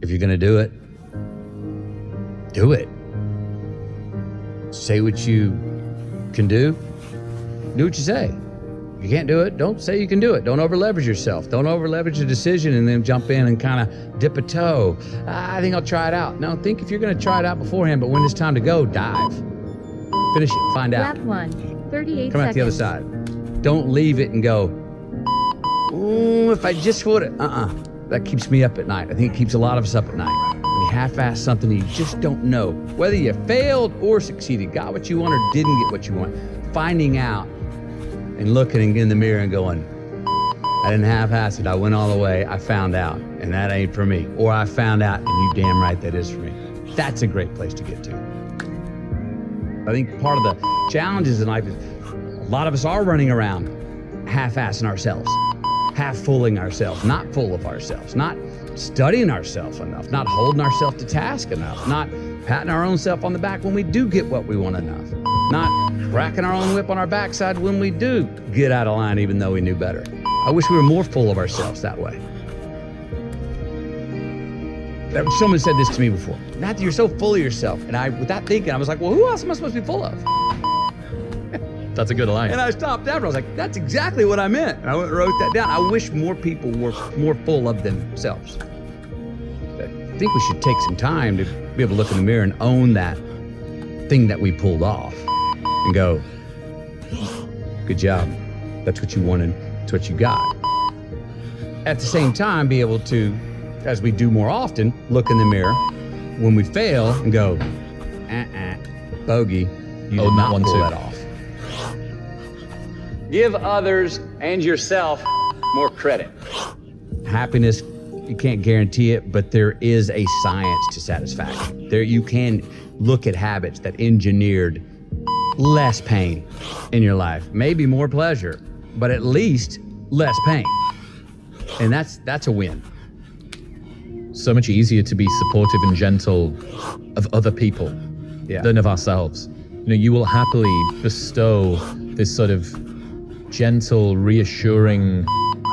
If you're going to do it, do it. Say what you can do. Do what you say. If you can't do it, don't say you can do it. Don't over leverage yourself. Don't over leverage a decision and then jump in and kind of dip a toe. I think I'll try it out. No, think if you're going to try it out beforehand, but when it's time to go, dive. Finish it, find out. Lap 1, 38 Come out the other side. Don't leave it and go, if I just would have, That keeps me up at night. I think it keeps a lot of us up at night. When you half-ass something you just don't know, whether you failed or succeeded, got what you want or didn't get what you want, finding out and looking in the mirror and going, I didn't half-ass it, I went all the way, I found out, and that ain't for me. Or I found out, and you damn right that is for me. That's a great place to get to. I think part of the challenges in life is a lot of us are running around half-assing ourselves, half-fooling ourselves, not full of ourselves, not studying ourselves enough, not holding ourselves to task enough, not patting our own self on the back when we do get what we want enough, not cracking our own whip on our backside when we do get out of line even though we knew better. I wish we were more full of ourselves that way. Someone said this to me before. Matthew, you're so full of yourself. And I, without thinking, I was like, well, who else am I supposed to be full of? That's a good line. And I stopped after. I was like, that's exactly what I meant. And I went and wrote that down. I wish more people were more full of themselves. I think we should take some time to be able to look in the mirror and own that thing that we pulled off and go, good job. That's what you wanted. That's what you got. At the same time, be able to, as we do more often, look in the mirror when we fail and go, bogey, you did not pull that off. Give others and yourself more credit. Happiness, you can't guarantee it, but there is a science to satisfaction. There, you can look at habits that engineered less pain in your life, maybe more pleasure, but at least less pain. And that's a win. So much easier to be supportive and gentle of other people than of ourselves. You know, you will happily bestow this sort of gentle, reassuring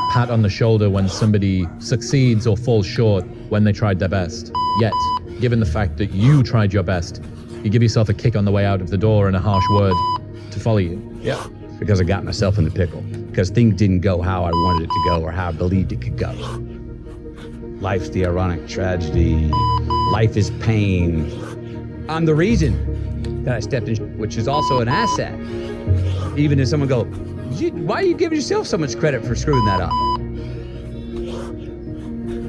pat on the shoulder when somebody succeeds or falls short when they tried their best. Yet, given the fact that you tried your best, you give yourself a kick on the way out of the door and a harsh word to follow you. Yeah, because I got myself in the pickle. Because things didn't go how I wanted it to go or how I believed it could go. Life's the ironic tragedy. Life is pain. I'm the reason that I stepped in, which is also an asset. Even if someone goes, why are you giving yourself so much credit for screwing that up?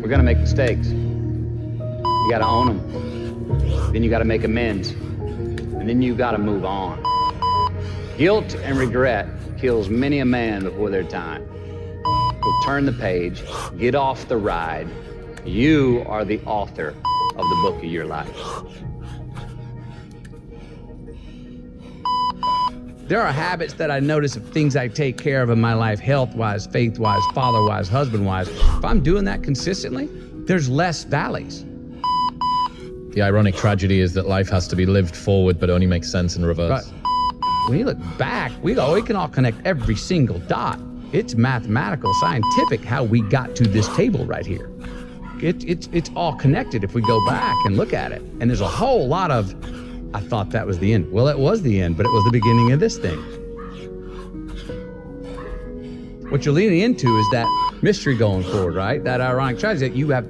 We're gonna make mistakes. You gotta own them. Then you gotta make amends. And then you gotta move on. Guilt and regret kills many a man before their time. So turn the page, get off the ride. You are the author of the book of your life. There are habits that I notice of things I take care of in my life, health-wise, faith-wise, father-wise, husband-wise. If I'm doing that consistently, there's less valleys. The ironic tragedy is that life has to be lived forward, but only makes sense in reverse. Right. When you look back, we can all connect every single dot. It's mathematical, scientific, how we got to this table right here. It's all connected if we go back and look at it. And there's a whole lot of, I thought that was the end. Well, it was the end, but it was the beginning of this thing. What you're leaning into is that mystery going forward, right? That ironic tragedy, that you have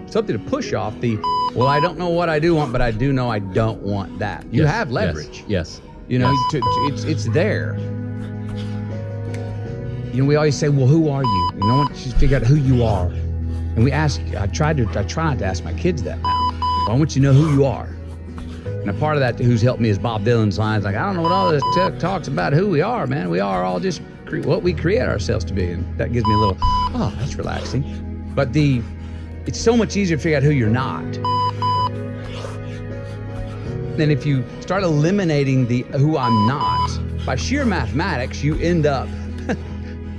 something to push off the, well, I don't know what I do want, but I do know I don't want that. You have leverage. Yes. You know, it's there. You know, we always say, well, who are you? You know, once you figure out who you are. And we ask, I try not to ask my kids that now. But I want you to know who you are. And a part of that who's helped me is Bob Dylan's lines, like, I don't know what all this talks about who we are, man. We are all just what we create ourselves to be. And that gives me a little, oh, that's relaxing. But it's so much easier to figure out who you're not. And if you start eliminating the who I'm not, by sheer mathematics, you end up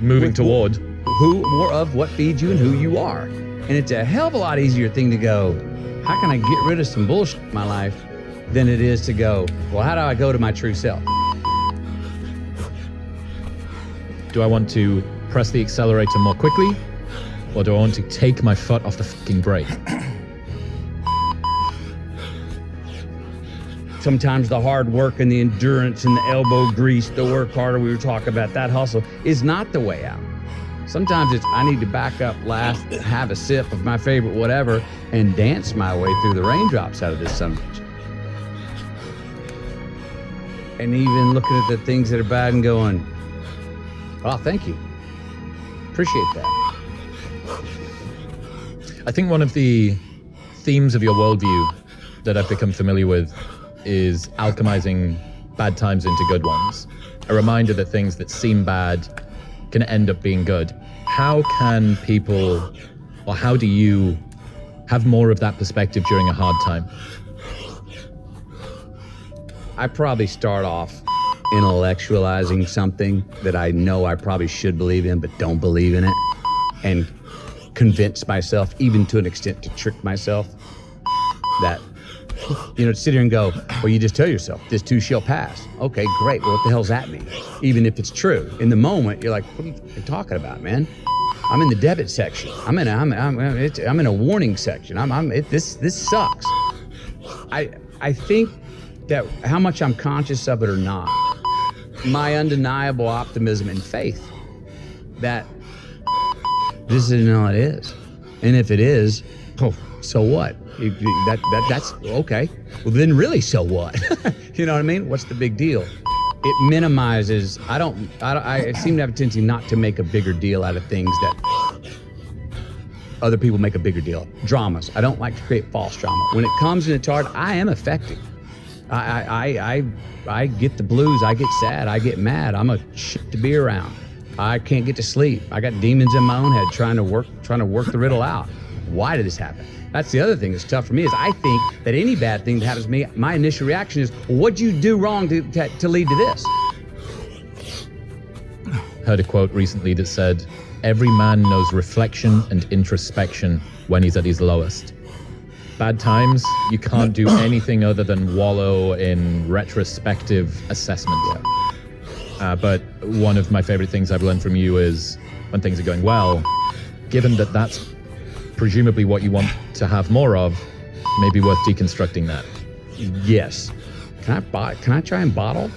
moving toward who more of what feeds you and who you are. And it's a hell of a lot easier thing to go, how can I get rid of some bullshit in my life, than it is to go, well, how do I go to my true self? Do I want to press the accelerator more quickly, or do I want to take my foot off the fucking brake? sometimes the hard work and the endurance and the elbow grease, the work harder we were talking about, that hustle is not the way out. Sometimes it's, I need to back up last, have a sip of my favorite whatever, and dance my way through the raindrops out of this son of a bitch. And even looking at the things that are bad and going, oh, thank you. Appreciate that. I think one of the themes of your worldview that I've become familiar with is alchemizing bad times into good ones. A reminder that things that seem bad can end up being good. How can people, or how do you have more of that perspective during a hard time? I probably start off intellectualizing something that I know I probably should believe in, but don't believe in it, and convince myself, even to an extent to trick myself, that, to sit here and go, well, you just tell yourself, this too shall pass. Okay, great. Well, what the hell's that mean? Even if it's true. In the moment, you're like, what are you talking about, man? I'm in the debit section. I'm in a warning section. This sucks. I think that how much I'm conscious of it or not, my undeniable optimism and faith that this isn't all it is. And if it is, oh, so what? That's okay. Well, then really, so what? You know what I mean? What's the big deal? It minimizes, I seem to have a tendency not to make a bigger deal out of things that other people make a bigger deal. Dramas. I don't like to create false drama. When it comes and it's hard, I am affected. I get the blues, I get sad, I get mad. I'm a shit to be around. I can't get to sleep. I got demons in my own head trying to work the riddle out. Why did this happen? That's the other thing that's tough for me is I think that any bad thing that happens to me, my initial reaction is, what'd you do wrong to lead to this? Heard a quote recently that said, every man knows reflection and introspection when he's at his lowest. Bad times, you can't do anything other than wallow in retrospective assessment. But one of my favorite things I've learned from you is when things are going well, given that that's presumably what you want to have more of, maybe worth deconstructing that. Yes. Can I try and bottle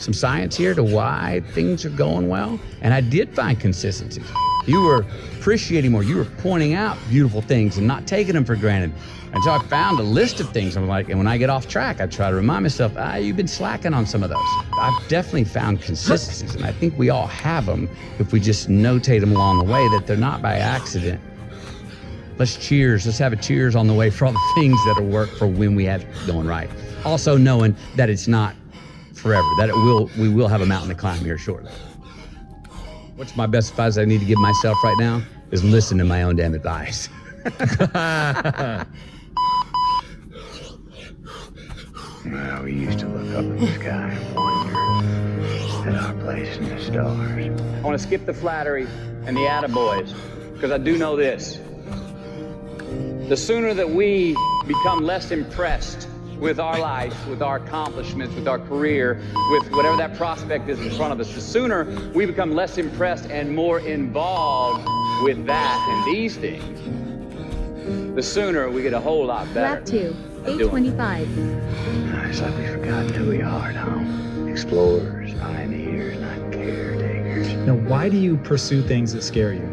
some science here to why things are going well? And I did find consistency. You were appreciating more. You were pointing out beautiful things and not taking them for granted. And so I found a list of things. I'm like, and when I get off track, I try to remind myself, you've been slacking on some of those. I've definitely found consistencies, and I think we all have them if we just notate them along the way, that they're not by accident. Let's cheers. Let's have a cheers on the way for all the things that'll work for when we have it going right. Also knowing that it's not forever, that we will have a mountain to climb here shortly. What's my best advice I need to give myself right now is listen to my own damn advice. Well, we used to look up at the sky and wonder at our place in the stars. I want to skip the flattery and the attaboys, because I do know this. The sooner that we become less impressed with our life, with our accomplishments, with our career, with whatever that prospect is in front of us, the sooner we become less impressed and more involved with that and these things, the sooner we get a whole lot better. Lap 2, 825. It's like we've forgotten who we are now. Explorers, pioneers, not caretakers. Now, why do you pursue things that scare you?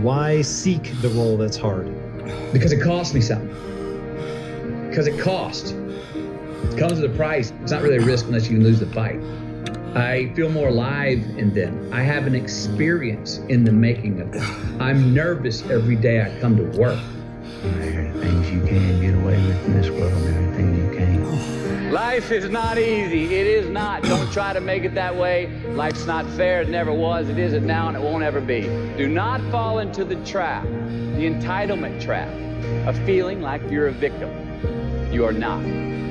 Why seek the role that's hard? Because it costs me something. Because it costs. It comes with a price. It's not really a risk unless you lose the fight. I feel more alive in them. I have an experience in the making of them. I'm nervous every day I come to work. There are things you can get away with in this world, and there are things you can't. Life is not easy. It is not. Don't try to make it that way. Life's not fair. It never was. It isn't now, and it won't ever be. Do not fall into the trap, the entitlement trap, of feeling like you're a victim. You are not.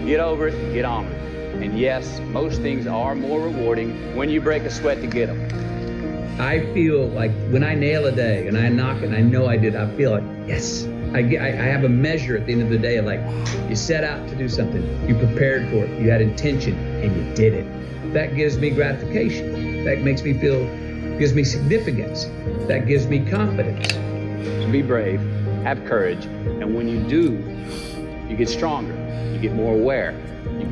Get over it, get on it. And yes, most things are more rewarding when you break a sweat to get them. I feel like when I nail a day and I knock it and I know I did, I feel like, yes. I have a measure at the end of the day of like, you set out to do something, you prepared for it, you had intention, and you did it. That gives me gratification. That makes me feel, gives me significance. That gives me confidence. So be brave, have courage, and when you do, you get stronger, you get more aware, you get